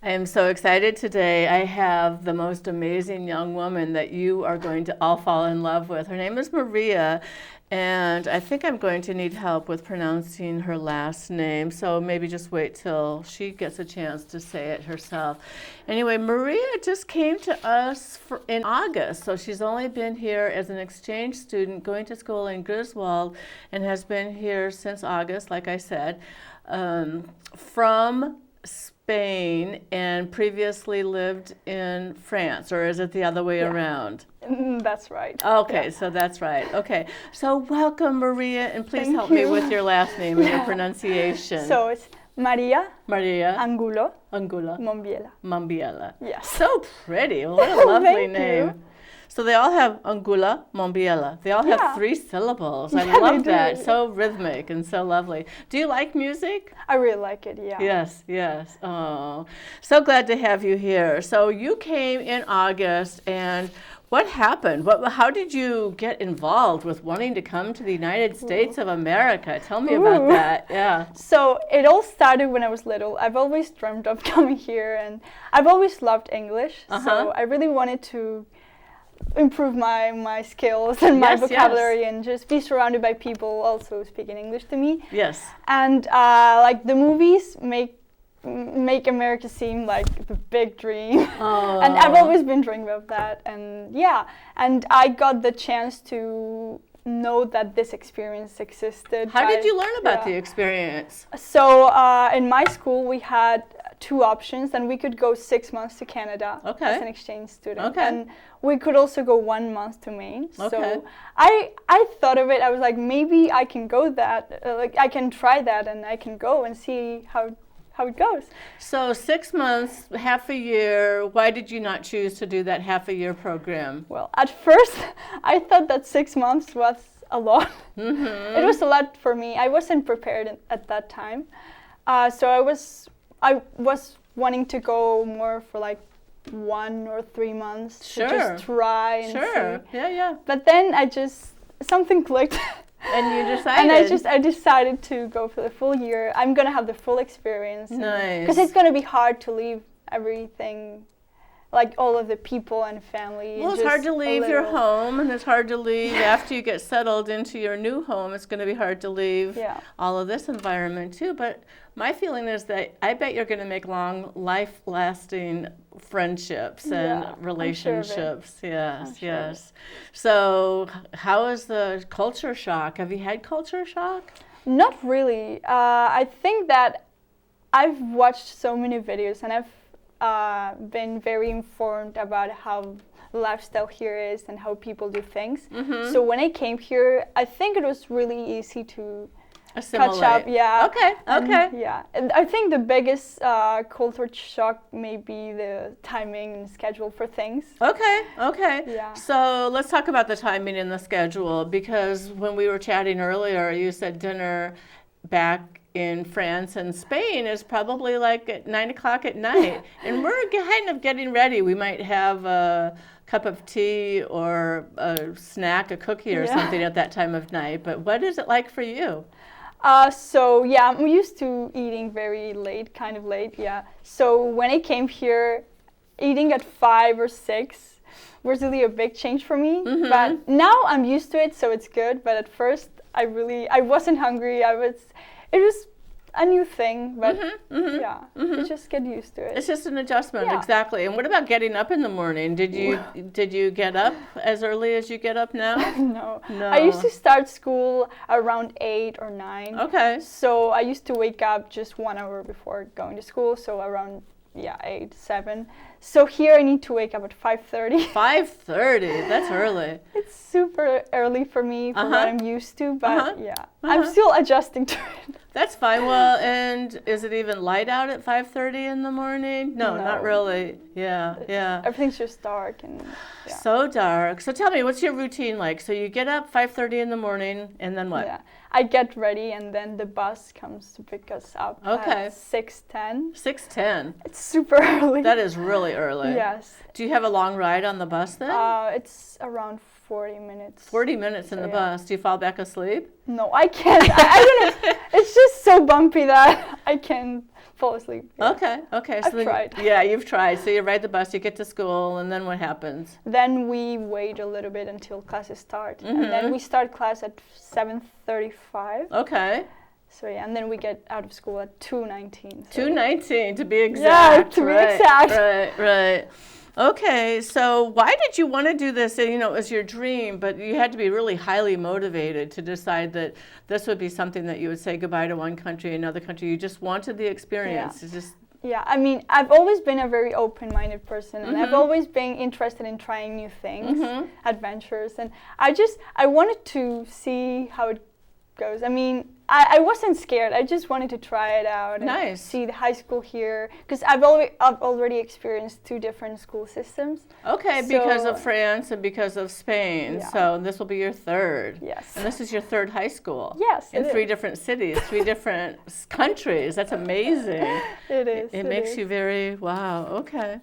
I am so excited today. I have the most amazing young woman that you are going to all fall in love with. Her name is Maria, and I think I'm going to need help with pronouncing her last name, so maybe just wait till she gets a chance to say it herself. Anyway, Maria just came to us in August, so she's only been here as an exchange student going to school in Griswold and has been here since August, like I said, from Spain, and previously lived in France, or is it the other way around? That's right. Okay, Yeah. so that's right. Okay, so welcome, Maria, and please Thank help me you. with your last name and your pronunciation. So it's Maria Angulo Angulo Mombiela. Mombiela. Yes. So pretty. What a lovely Thank name. you. So they all have Angulo Mombiela. They all have 3 syllables. I Yeah, love they that. do. So rhythmic and so lovely. Do you like music? I really like it, yeah. Yes, yes. Oh, so glad to have you here. So you came in August, and what happened? How did you get involved with wanting to come to the United States of America? Tell me about that. Yeah. So it all started when I was little. I've always dreamt of coming here, and I've always loved English. So I really wanted to improve my skills and my vocabulary and just be surrounded by people also speaking English to me. Yes. And like the movies make America seem like the big dream. Oh. And I've always been dreaming of that. And and I got the chance to know that this experience existed. How did you learn about the experience? So in my school we had 2 options, and we could go 6 months to Canada as an exchange student, and we could also go 1 month to Maine. So I thought of it. I was like, maybe I can go that, like I can try that, and I can go and see how it goes. So 6 months, half a year. Why did you not choose to do that half a year program? Well, at first I thought that 6 months was a lot. It was a lot for me. I wasn't prepared at that time, so I was wanting to go more for like 1 or 3 months to just try and see. Yeah. But then something clicked. And you decided. And I decided to go for the full year. I'm gonna have the full experience. Nice. Because it's gonna be hard to leave everything, like all of the people and family. Well, it's hard to leave your home, and it's hard to leave after you get settled into your new home. It's going to be hard to leave all of this environment too. But my feeling is that I bet you're going to make long, life-lasting friendships and relationships. Yes. So how is the culture shock? Have you had culture shock? Not really. I think that I've watched so many videos, and I've been very informed about how the lifestyle here is and how people do things. So when I came here, I think it was really easy to assimilate. Catch up. Yeah. Okay. And I think the biggest culture shock may be the timing and schedule for things. Okay. Yeah. So let's talk about the timing and the schedule, because when we were chatting earlier, you said dinner back in France and Spain is probably like at 9 o'clock at night. And we're kind of getting ready. We might have a cup of tea or a snack, a cookie or something at that time of night. But what is it like for you? So I'm used to eating very late, kind of late, So when I came here, eating at 5 or 6 was really a big change for me. But now I'm used to it, so it's good. But at first, I wasn't hungry. It was a new thing, but you just get used to it. It's just an adjustment, exactly. And what about getting up in the morning? Did you get up as early as you get up now? No. I used to start school around 8 or 9. Okay. So I used to wake up just 1 hour before going to school, so around 8, 7. So here I need to wake up at 5:30. 5:30, that's early. It's super early for me, for what I'm used to, but I'm still adjusting to it. That's fine. Well, and is it even light out at 5:30 in the morning? No, not really. Yeah. Everything's just dark and So dark. So tell me, what's your routine like? So you get up 5:30 in the morning, and then what? Yeah. I get ready, and then the bus comes to pick us up at 6:10. 6:10. It's super early. That is really early. Yes. Do you have a long ride on the bus then? It's around 40 minutes. 40 minutes in the bus. Do you fall back asleep? No, I can't. I don't know. It's just so bumpy that I can fall asleep. Yeah. Okay. I've tried. Yeah, you've tried. So you ride the bus, you get to school, and then what happens? Then we wait a little bit until classes start, and then we start class at 7:35. Okay. So yeah, and then we get out of school at 2:19. 2:19 to be exact. Yeah, to be exact. Right. Okay, so why did you want to do this? You know, it was your dream, but you had to be really highly motivated to decide that this would be something that you would say goodbye to one country, another country. You just wanted the experience. Yeah, I mean, I've always been a very open-minded person, and I've always been interested in trying new things, adventures, and I wanted to see how it goes. I mean, I wasn't scared. I just wanted to try it out and see the high school here, because I've already experienced 2 different school systems. Okay, so, because of France and because of Spain. Yeah. So this will be your 3rd. Yes. And this is your 3rd high school. Yes. In 3 different cities, 3 different countries. That's amazing. It is. It makes you very, wow. Okay.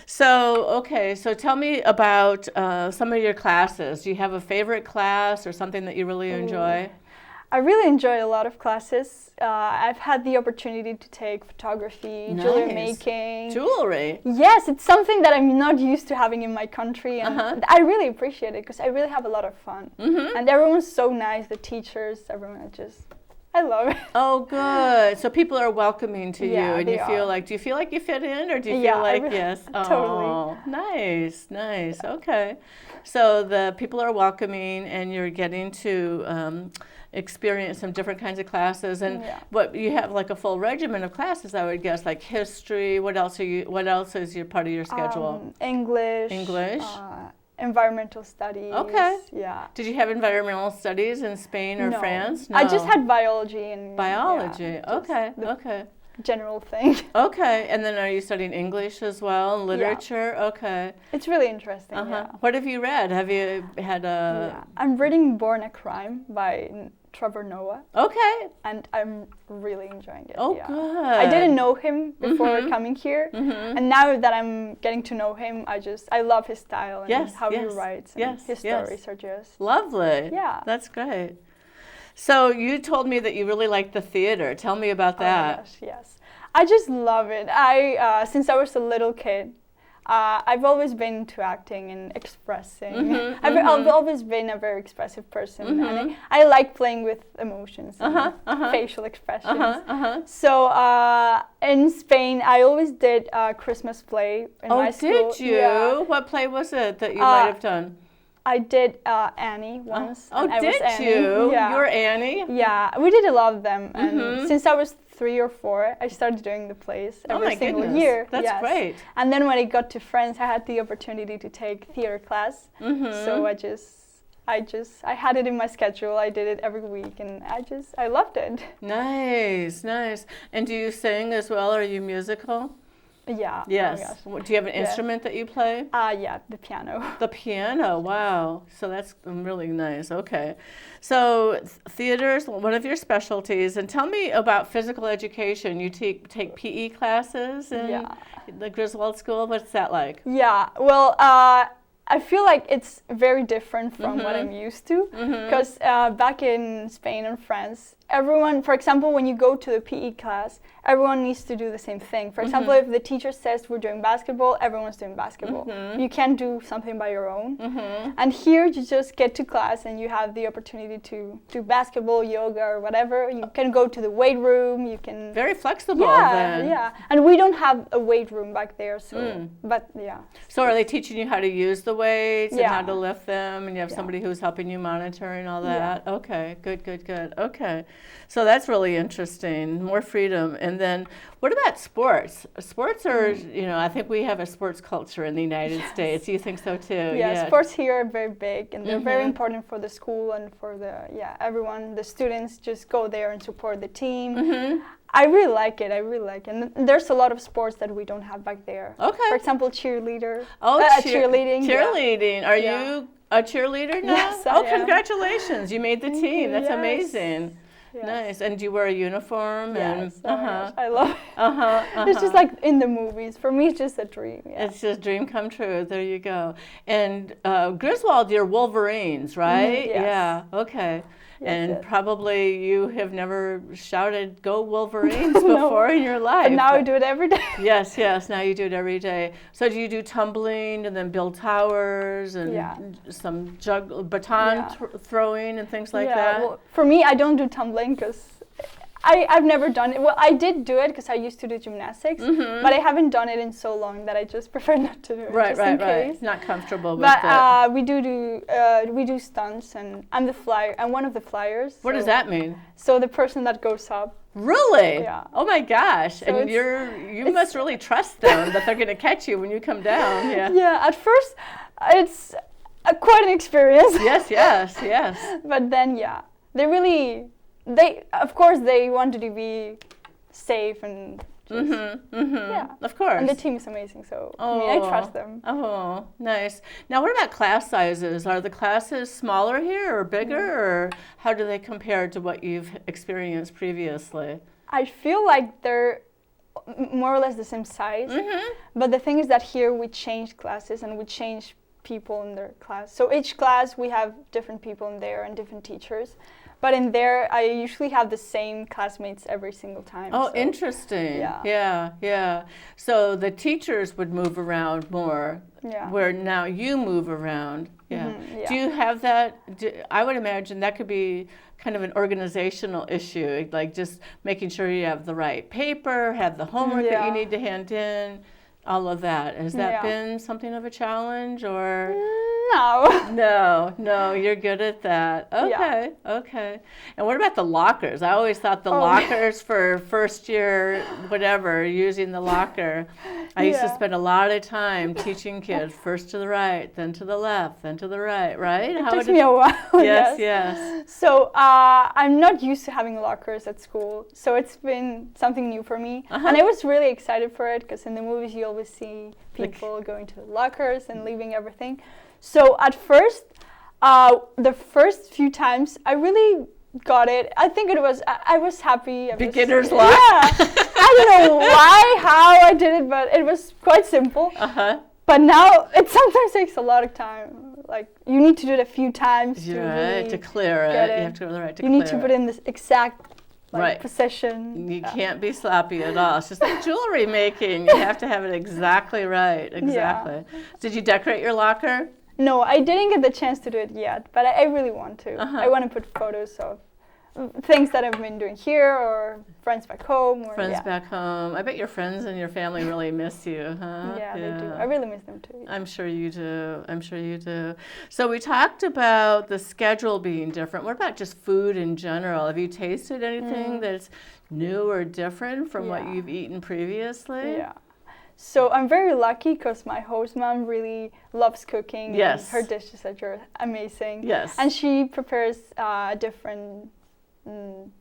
So tell me about some of your classes. Do you have a favorite class or something that you really enjoy? I really enjoy a lot of classes. I've had the opportunity to take photography, jewelry making. Jewelry? Yes, it's something that I'm not used to having in my country, and I really appreciate it because I really have a lot of fun. And everyone's so nice, the teachers, everyone I love it. Oh, good. So people are welcoming to you, and do you feel like you fit in, or do you feel like yes? Totally. Oh, nice. Okay. So the people are welcoming, and you're getting to experience some different kinds of classes, and what you have like a full regimen of classes, I would guess, like history. What else is your part of your schedule? English. Environmental studies. Okay. Yeah. Did you have environmental studies in Spain or France? No. I just had biology and biology. Okay. General thing. Okay. And then are you studying English as well and literature? Yeah. Okay. It's really interesting. Yeah. What have you read? Have you had a? Yeah. I'm reading Born a Crime by Trevor Noah. Okay. And I'm really enjoying it. Oh, good. I didn't know him before coming here, and now that I'm getting to know him, I love his style and how he writes. And his stories are just lovely. Yeah. That's great. So you told me that you really like the theater. Tell me about that. Oh, yes. I just love it. Since I was a little kid, I've always been into acting and expressing. I've always been a very expressive person, and I like playing with emotions and facial expressions. So in Spain, I always did a Christmas play in my school. Oh, did you? Yeah. What play was it that you might have done? I did Annie once. Oh, did you? Yeah. You were Annie? Yeah, we did a lot of them. And since I was 3 or 4, I started doing the plays every single year. That's great. And then when I got to France, I had the opportunity to take theater class. So I had it in my schedule. I did it every week, and I loved it. Nice. And do you sing as well? Are you musical? Yeah. Yes. Oh, do you have an instrument that you play? Yeah, the piano. The piano, wow. So that's really nice. Okay. So theater is one of your specialties. And tell me about physical education. You take PE classes in the Griswold School. What's that like? Yeah, well, I feel like it's very different from what I'm used to. Because back in Spain and France, everyone, for example, when you go to the PE class, everyone needs to do the same thing. For example, if the teacher says we're doing basketball, everyone's doing basketball. You can't do something by your own. And here you just get to class and you have the opportunity to do basketball, yoga, or whatever. You can go to the weight room. You can very flexible. Then. Yeah. And we don't have a weight room back there, so but yeah. So are they teaching you how to use the weights and how to lift them, and you have somebody who's helping you monitor and all that? Yeah. Okay. Good. Okay. So that's really interesting. More freedom. And then what about sports? Sports are, I think we have a sports culture in the United States. You think so too? Yeah, sports here are very big, and they're very important for the school and for everyone. The students just go there and support the team. I really like it. And there's a lot of sports that we don't have back there. Okay. For example, cheerleader. Oh, cheerleading. Cheerleading. Are you a cheerleader now? Yes, I am. Congratulations. You made the team. That's amazing. Yes. Nice. And do you wear a uniform? Yes. I love it. It's just like in the movies. For me, it's just a dream. Yeah. It's just a dream come true. There you go. And Griswold, you're Wolverines, right? Yes. Yeah. Okay. And it. probably you have never shouted, "Go Wolverines," before in your life. But now I do it every day. Yes, yes, now you do it every day. So do you do tumbling and then build towers and some baton throwing and things like that? Well, for me, I don't do tumbling because I've never done it. Well, I did do it because I used to do gymnastics, but I haven't done it in so long that I just prefer not to do it. Right, just right, in case. right. Not comfortable with it. But we do stunts, and I'm the flyer. I'm one of the flyers. What does that mean? So the person that goes up. Really? Yeah. Oh my gosh! So and you must really trust them that they're going to catch you when you come down. Yeah. Yeah. At first, it's quite an experience. Yes, yes, yes. But then, they of course they wanted to be safe and just, Of course. and the team is amazing, so I trust them. Oh, nice. Now what about class sizes? Are the classes smaller here or bigger, or how do they compare to what you've experienced previously? I feel like they're more or less the same size, but the thing is that here we change classes and we change people in their class. So each class we have different people in there and different teachers. But in there, I usually have the same classmates every single time. Oh, so. interesting. Yeah. Yeah. So the teachers would move around more, where now you move around. Yeah. Do you have that? I would imagine that could be kind of an organizational issue, like just making sure you have the right paper, have the homework that you need to hand in, all of that. Has that been something of a challenge, or? No, you're good at that. Okay. And what about the lockers? I always thought the lockers for first year, whatever, using the locker. I used to spend a lot of time teaching kids first to the right, then to the left, then to the right, right? It took me a while. Yes. So I'm not used to having lockers at school, so it's been something new for me. And I was really excited for it because in the movies you always see people going to the lockers and leaving everything. So at first, the first few times, I really got it. I think I was happy. Beginner's luck. Yeah. I don't know how I did it, but it was quite simple. But now it sometimes takes a lot of time. Like you need to do it a few times to clear it. You have to go to the right to clear it. You need to put in this exact position. You can't be sloppy at all. It's just like jewelry making. You have to have it exactly right. Exactly. Did you decorate your locker? No, I didn't get the chance to do it yet, but I really want to. I want to put photos of things that I've been doing here or friends back home. Back home. I bet your friends and your family really miss you, huh? Yeah, they do. I really miss them too. I'm sure you do. So we talked about the schedule being different. What about just food in general? Have you tasted anything that's new or different from what you've eaten previously? Yeah. So I'm very lucky because my host mom really loves cooking. Yes. And her dishes are amazing. Yes. And she prepares different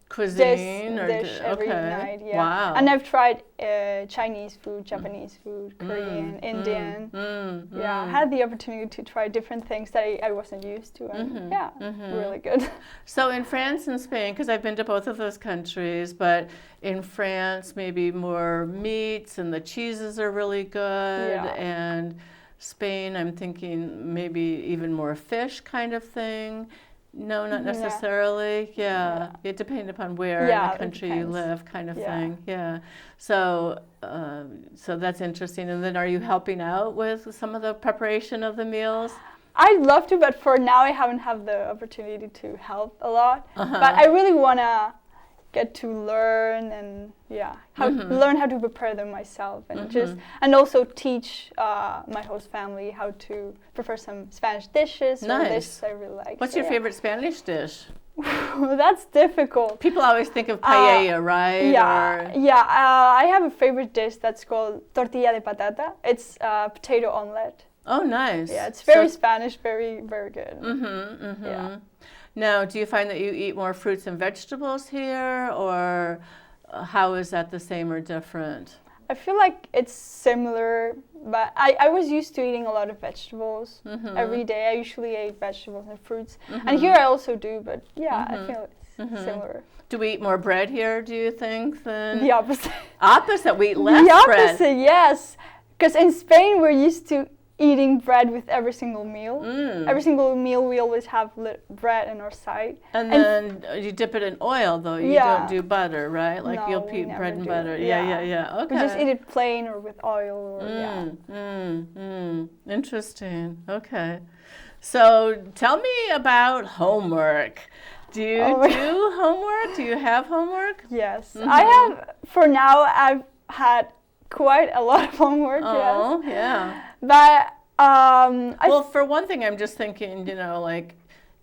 cuisine dish every night. Yeah. Wow. And I've tried Chinese food, Japanese food, Korean, Indian. I had the opportunity to try different things that I wasn't used to, and really good. So in France and Spain, because I've been to both of those countries, but in France maybe more meats and the cheeses are really good, and Spain I'm thinking maybe even more fish kind of thing. No, not necessarily. Yeah. It depends upon where in the country you live, kind of thing. Yeah. So, so that's interesting. And then, are you helping out with some of the preparation of the meals? I'd love to, but for now, I haven't had the opportunity to help a lot. But I really wanna get to learn and learn how to prepare them myself, and and also teach my host family how to prepare some Spanish dishes. Nice. Or dishes I really like. What's your favorite Spanish dish? That's difficult. People always think of paella, right? I have a favorite dish that's called tortilla de patata. It's potato omelet. Oh, nice. Yeah, it's very Spanish, very, very good. Yeah. Now, do you find that you eat more fruits and vegetables here, or how is that the same or different? I feel like it's similar, but I was used to eating a lot of vegetables every day. I usually ate vegetables and fruits. And here I also do, but I feel it's similar. Do we eat more bread here, do you think, than... The opposite. Opposite? We eat less bread? The opposite, yes. Because in Spain, we're used to eating bread with every single meal. Every single meal we always have bread on our side. And then you dip it in oil, though. You don't do butter, right? Like no, you'll eat bread and butter. Yeah. Okay. We just eat it plain or with oil. Or, Interesting. Okay. So tell me about homework. Do you do homework? Do you have homework? Yes. I have, for now, I've had quite a lot of homework. Oh, yeah. But well, for one thing, I'm just thinking, like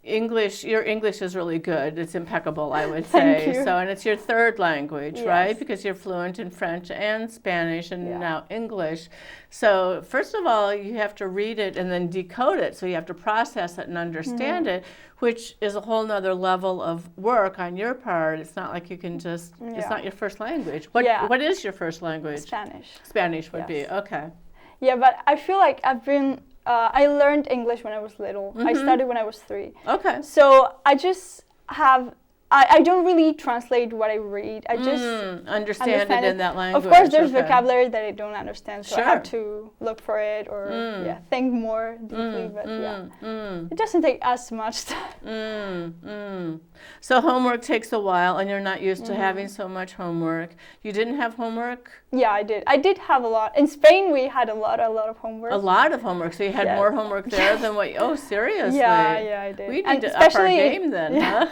English. Your English is really good. It's impeccable, I would say. Thank you. So, and it's your third language, Yes. right? Because you're fluent in French and Spanish, and now English. So, first of all, you have to read it and then decode it. So you have to process it and understand it, which is a whole nother level of work on your part. It's not like you can just. It's not your first language. What is your first language? Spanish. Spanish would be okay. Yeah, but I feel like I learned English when I was little. I started when I was 3. Okay. So I just have, I don't really translate what I read. I just understand it in that language. Of course, there's vocabulary that I don't understand, so I have to look for it or think more deeply. But it doesn't take as much time. So homework takes a while, and you're not used to having so much homework. You didn't have homework? Yeah, I did. I did have a lot. In Spain, we had a lot of homework. A lot of homework. So you had more homework there than what? Oh, seriously? Yeah, I did. We need to up our game then, huh?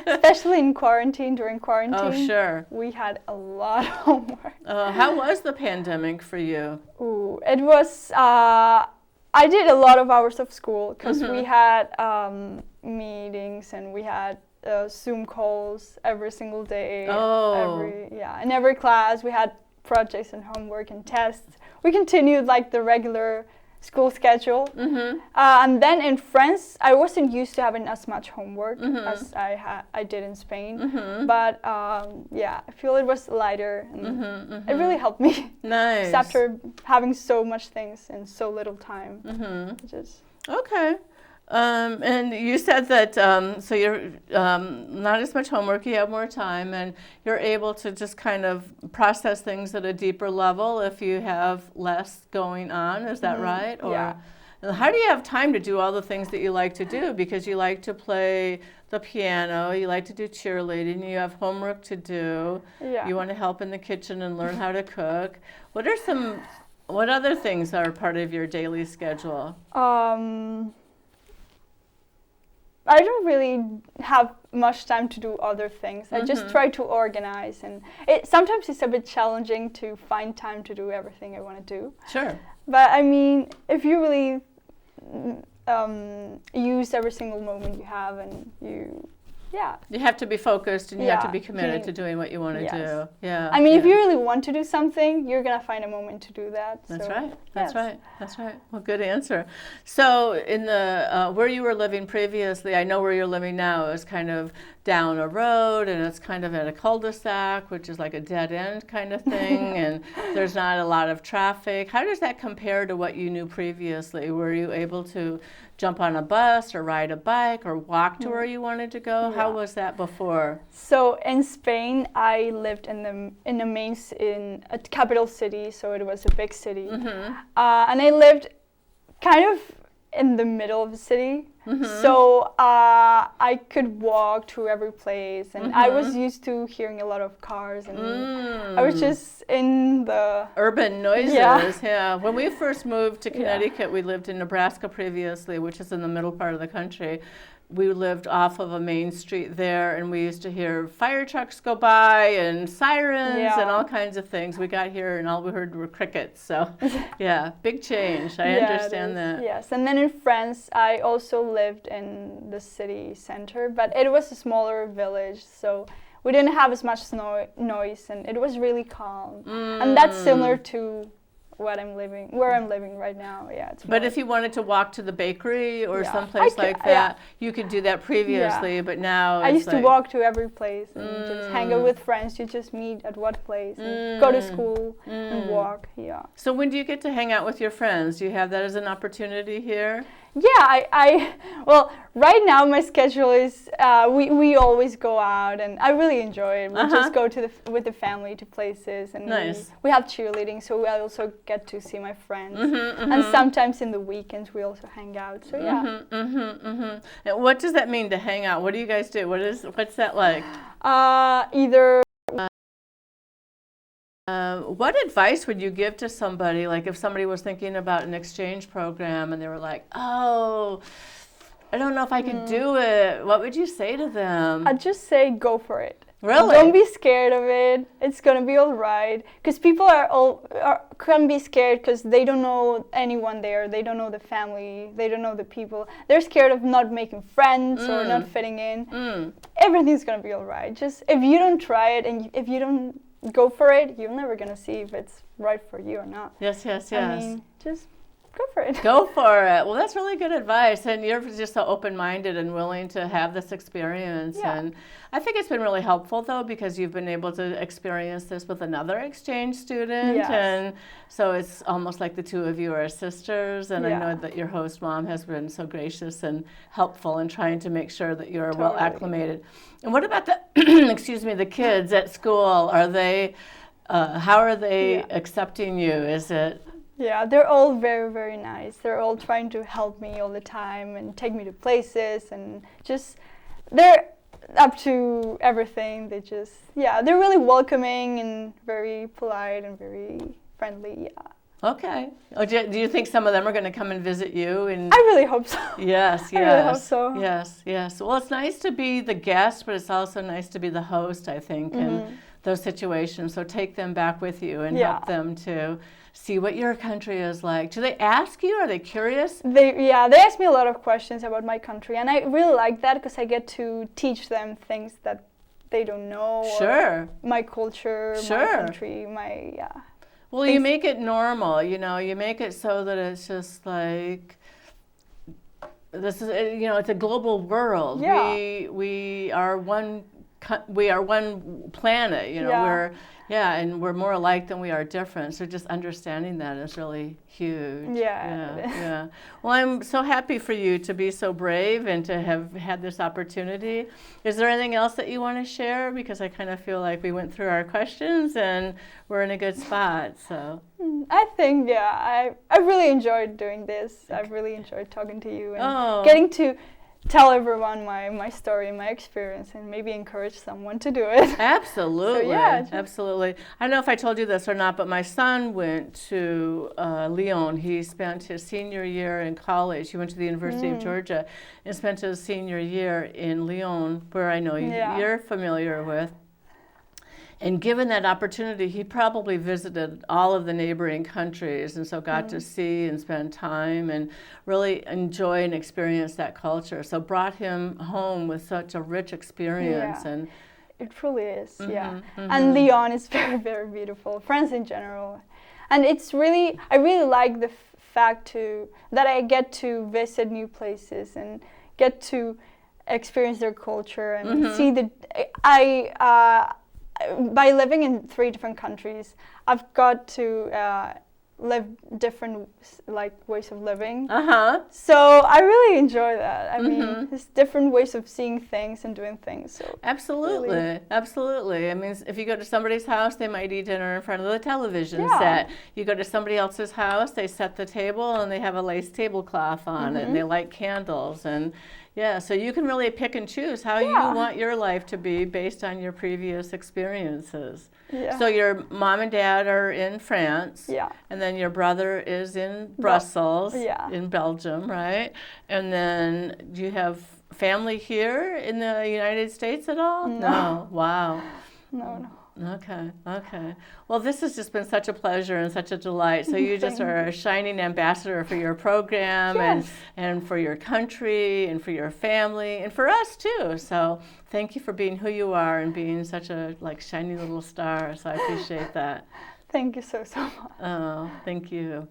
Especially in quarantine, during quarantine. Oh, sure. We had a lot of homework. How was the pandemic for you? Ooh, it was. I did a lot of hours of school because we had meetings and we had Zoom calls every single day. In every class we had projects and homework and tests. We continued like the regular school schedule. And then in France, I wasn't used to having as much homework as I did in Spain. But I feel it was lighter and it really helped me. Nice. After having so much things in so little time. Okay. And you said that, so you're not as much homework, you have more time, and you're able to just kind of process things at a deeper level if you have less going on, is that right? Or how do you have time to do all the things that you like to do? Because you like to play the piano, you like to do cheerleading, you have homework to do, you want to help in the kitchen and learn how to cook. What other things are part of your daily schedule? I don't really have much time to do other things. I just try to organize, and sometimes it's a bit challenging to find time to do everything I want to do. Sure. But I mean, if you really use every single moment you have, and you have to be focused and you have to be committed to doing what you want to do. Yeah. I mean, if you really want to do something, you're gonna find a moment to do that. That's right. That's right. That's right. Well, good answer. So, in the where you were living previously, I know where you're living now is kind of down a road, and it's kind of at a cul-de-sac, which is like a dead end kind of thing, and there's not a lot of traffic. How does that compare to what you knew previously? Were you able to jump on a bus or ride a bike or walk to where you wanted to go? How was that before? So in Spain, I lived in a capital city, so it was a big city, and I lived kind of in the middle of the city. So I could walk to every place, and I was used to hearing a lot of cars, and I was just in the urban noises. Yeah. When we first moved to Connecticut, we lived in Nebraska previously, which is in the middle part of the country. We lived off of a main street there, and we used to hear fire trucks go by and sirens and all kinds of things. We got here and all we heard were crickets. So, big change. I understand that. Yes, and then in France, I also lived in the city center, but it was a smaller village, so we didn't have as much noise, and it was really calm. And that's similar to where I'm living right now. But if you wanted to walk to the bakery or someplace like that, you could do that previously, but now I used to walk to every place and just hang out with friends. You just meet at what place and go to school and walk. So when do you get to hang out with your friends? Do you have that as an opportunity here? Well, right now my schedule is we always go out, and I really enjoy it. We just go with the family to places, and we have cheerleading, so we also get to see my friends. And sometimes in the weekends we also hang out. So yeah. And what does that mean to hang out? What do you guys do? What's that like? Either. What advice would you give to somebody, like if somebody was thinking about an exchange program and they were like, oh, I don't know if I could do it. What would you say to them? I'd just say go for it. Really? Don't be scared of it. It's gonna be all right. Because people can be scared because they don't know anyone there. They don't know the family. They don't know the people. They're scared of not making friends or not fitting in. Everything's gonna be all right. Just if you don't try it and if you don't go for it, you're never gonna see if it's right for you or not. Yes. I mean, just go for it. Go for it. Well, that's really good advice. And you're just so open-minded and willing to have this experience. Yeah. And I think it's been really helpful, though, because you've been able to experience this with another exchange student. Yes. And so it's almost like the two of you are sisters. And I know that your host mom has been so gracious and helpful in trying to make sure that you're well acclimated. And what about the, the kids at school? Are they, how are they accepting you? Is it... Yeah, they're all very, very nice. They're all trying to help me all the time and take me to places and just, they're up to everything. They just, they're really welcoming and very polite and very friendly, Okay. Oh, do you think some of them are going to come and visit you? I really hope so. Yes. I really hope so. Yes. Well, it's nice to be the guest, but it's also nice to be the host, I think, in those situations. So take them back with you and help them to see what your country is like. Do they ask you? Are they curious? They ask me a lot of questions about my country, and I really like that because I get to teach them things that they don't know. Sure. My culture, my country, Well, you make it normal, you make it so that it's just like, this is, it's a global world. Yeah. We are one planet, and we're more alike than we are different. So just understanding that is really huge. Yeah. Well, I'm so happy for you to be so brave and to have had this opportunity. Is there anything else that you want to share? Because I kind of feel like we went through our questions and we're in a good spot. So I think, I really enjoyed doing this. I've really enjoyed talking to you and getting to tell everyone my story, my experience, and maybe encourage someone to do it. Absolutely. So, absolutely. I don't know if I told you this or not, but my son went to Lyon. He spent his senior year in college. He went to the University of Georgia and spent his senior year in Lyon, where I know you're familiar with. And given that opportunity, he probably visited all of the neighboring countries and so got to see and spend time and really enjoy and experience that culture. So brought him home with such a rich experience. And it truly is, And Lyon is very, very beautiful. France in general. And it's really, I really like the fact that I get to visit new places and get to experience their culture and see by living in 3 different countries, I've got to live different ways of living. So I really enjoy that. I mean, there's different ways of seeing things and doing things. So absolutely. I mean, if you go to somebody's house, they might eat dinner in front of the television set. You go to somebody else's house, they set the table and they have a lace tablecloth on it and they light candles and so you can really pick and choose how you want your life to be based on your previous experiences. So your mom and dad are in France, and then your brother is in Brussels, in Belgium, right? And then do you have family here in the United States at all? No. Wow. No. Okay. Well, this has just been such a pleasure and such a delight. So you just are a shining ambassador for your program and for your country and for your family and for us too. So thank you for being who you are and being such a shiny little star. So I appreciate that. Thank you so much. Oh, thank you.